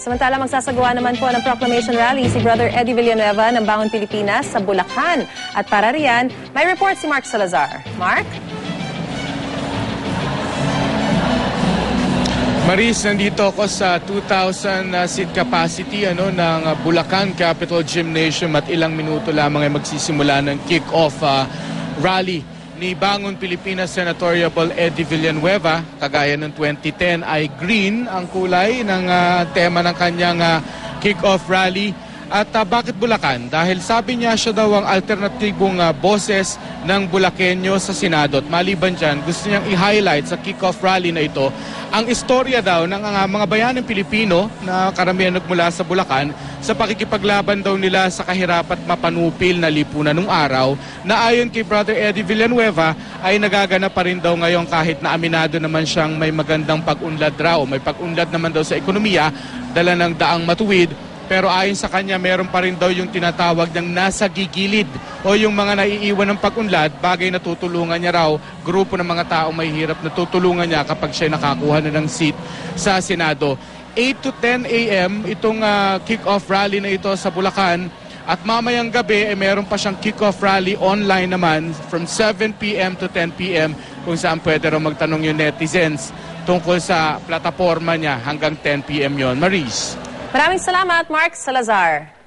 Samantala, magsasagawa naman po ng proclamation rally si Brother Eddie Villanueva ng Bangon Pilipinas sa Bulacan. At para riyan, may report si Mark Salazar. Mark? Maris, nandito ako sa 2,000 seat capacity ng Bulacan Capitol Gymnasium at ilang minuto lamang ay magsisimula ng kick-off rally ni Bangon Pilipinas Senatorial Eddie Villanueva. Kagaya ng 2010 ay green ang kulay ng tema ng kanyang kick-off rally. At bakit Bulacan? Dahil sabi niya siya daw ang alternatibong boses ng Bulakenyo sa Senado. At maliban dyan, gusto niyang i-highlight sa kick-off rally na ito ang istorya daw ng mga bayanang Pilipino na karamihan nagmula sa Bulacan sa pakikipaglaban daw nila sa kahirap at mapanupil na lipunan nung araw na ayon kay Brother Eddie Villanueva ay nagaganap pa rin daw ngayon kahit na aminado naman siyang may magandang pag-unlad raw. May pag-unlad naman daw sa ekonomiya, dala ng daang matuwid. Pero ayon sa kanya, meron pa rin daw yung tinatawag ng nasa gigilid o yung mga naiiwan ng pag-unlad, bagay na tutulungan niya raw, grupo ng mga tao may hirap na tutulungan niya kapag siya nakakuha na ng seat sa Senado. 8 to 10 a.m. itong kick-off rally na ito sa Bulacan at mamayang gabi meron pa siyang kick-off rally online naman from 7 p.m. to 10 p.m. kung saan pwede raw magtanong yung netizens tungkol sa plataforma niya hanggang 10 p.m. yon. Maris. Maraming salamat, Mark Salazar.